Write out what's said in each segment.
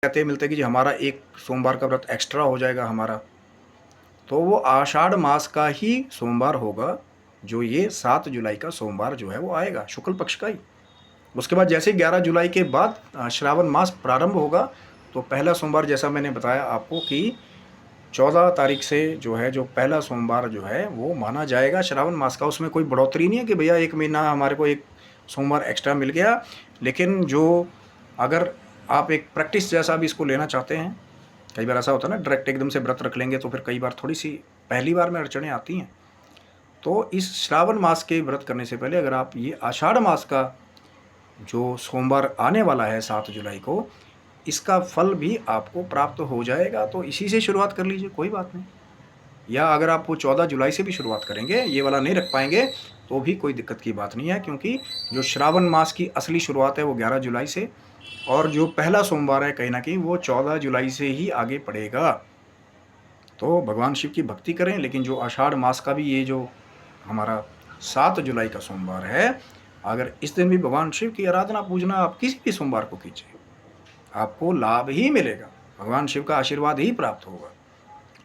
कहते मिलते हैं कि जी हमारा एक सोमवार का व्रत एक्स्ट्रा हो जाएगा हमारा, तो वो आषाढ़ मास का ही सोमवार होगा, जो ये 7 जुलाई का सोमवार जो है वो आएगा, शुक्ल पक्ष का ही। उसके बाद जैसे 11 जुलाई के बाद श्रावण मास प्रारंभ होगा, तो पहला सोमवार जैसा मैंने बताया आपको कि 14 तारीख से जो है, जो पहला सोमवार जो है वो माना जाएगा श्रावण मास का। उसमें कोई बढ़ोतरी नहीं है कि भैया 1 महीना हमारे को एक सोमवार एक्स्ट्रा मिल गया। लेकिन जो अगर आप एक प्रैक्टिस जैसा भी इसको लेना चाहते हैं, कई बार ऐसा होता है ना डायरेक्ट एकदम से व्रत रख लेंगे तो फिर कई बार थोड़ी-सी पहली बार में अड़चनें आती हैं। तो इस श्रावण मास के व्रत करने से पहले अगर आप ये आषाढ़ मास का जो सोमवार आने वाला है 7 जुलाई को, इसका फल भी आपको प्राप्त हो जाएगा, तो इसी से शुरुआत कर लीजिए, कोई बात नहीं। या अगर आप वो 14 जुलाई से भी शुरुआत करेंगे, ये वाला नहीं रख पाएँगे, तो भी कोई दिक्कत की बात नहीं है, क्योंकि जो श्रावण मास की असली शुरुआत है वो 11 जुलाई से, और जो पहला सोमवार है कहीं न कहीं वो 14 जुलाई से ही आगे पड़ेगा। तो भगवान शिव की भक्ति करें, लेकिन जो आषाढ़ मास का भी ये जो हमारा 7 जुलाई का सोमवार है, अगर इस दिन भी भगवान शिव की आराधना पूजना आप किसी भी सोमवार को कीजिए, आपको लाभ ही मिलेगा, भगवान शिव का आशीर्वाद ही प्राप्त होगा।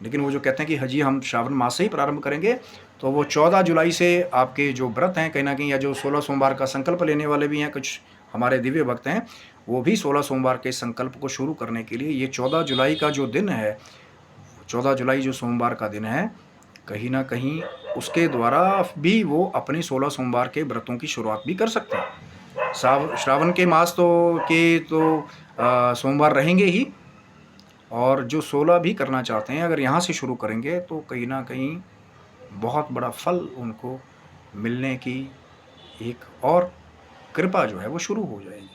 लेकिन वो जो कहते हैं कि हाँ जी, हम श्रावण मास से ही प्रारंभ करेंगे, तो वो 14 जुलाई से आपके जो व्रत हैं कहीं न कहीं, या जो 16 सोमवार का संकल्प लेने वाले भी हैं, कुछ हमारे दिव्य भक्त हैं, वो भी 16 सोमवार के संकल्प को शुरू करने के लिए ये 14 जुलाई का जो दिन है, 14 जुलाई जो सोमवार का दिन है, कहीं न कहीं उसके द्वारा भी वो अपने 16 सोमवार के व्रतों की शुरुआत भी कर सकते हैं। श्रावण के मास तो सोमवार रहेंगे ही, और जो 16 भी करना चाहते हैं, अगर यहाँ से शुरू करेंगे तो कहीं न कहीं बहुत बड़ा फल उनको मिलने की एक और कृपा जो है वो शुरू हो जाएगी।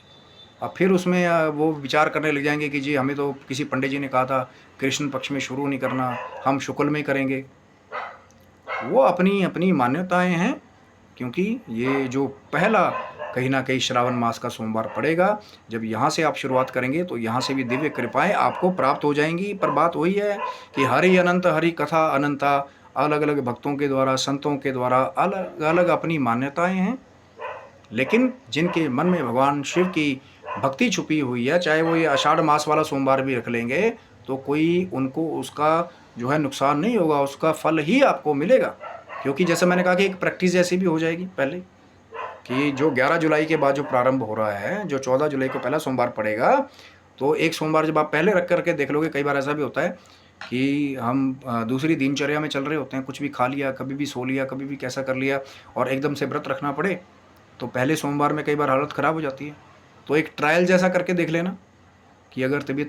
अब फिर उसमें वो विचार करने लग जाएँगे कि जी हमें तो किसी पंडित जी ने कहा था कृष्ण पक्ष में शुरू नहीं करना, हम शुक्ल में करेंगे। वो अपनी-अपनी मान्यताएँ हैं, क्योंकि ये जो पहला कहीं न कहीं श्रावण मास का सोमवार पड़ेगा, जब यहाँ से आप शुरुआत करेंगे तो यहाँ से भी दिव्य कृपाएँ आपको प्राप्त हो जाएँगी। पर बात वही है कि हरि अनंत हरि कथा अनंता, अलग-अलग भक्तों के द्वारा, संतों के द्वारा अलग-अलग अपनी मान्यताएँ हैं। लेकिन जिनके मन में भगवान शिव की भक्ति छुपी हुई है, चाहे वो ये आषाढ़ मास वाला सोमवार भी रख लेंगे, तो कोई उनको उसका जो है नुकसान नहीं होगा, उसका फल ही आपको मिलेगा। क्योंकि जैसे मैंने कहा कि एक प्रैक्टिस जैसी भी हो जाएगी पहले, कि जो 11 जुलाई के बाद जो प्रारंभ हो रहा है, जो 14 जुलाई को पहला सोमवार पड़ेगा, तो एक सोमवार जब आप पहले रख कर के देख लोगे, कई बार ऐसा भी होता है कि हम दूसरी दिनचर्या में चल रहे होते हैं, कुछ भी खा लिया, कभी भी सो लिया, कभी भी कैसा कर लिया, और एकदम से व्रत रखना पड़े, तो पहले सोमवार में कई बार हालत ख़राब हो जाती है। तो एक ट्रायल जैसा करके देख लेना, कि अगर तबीयत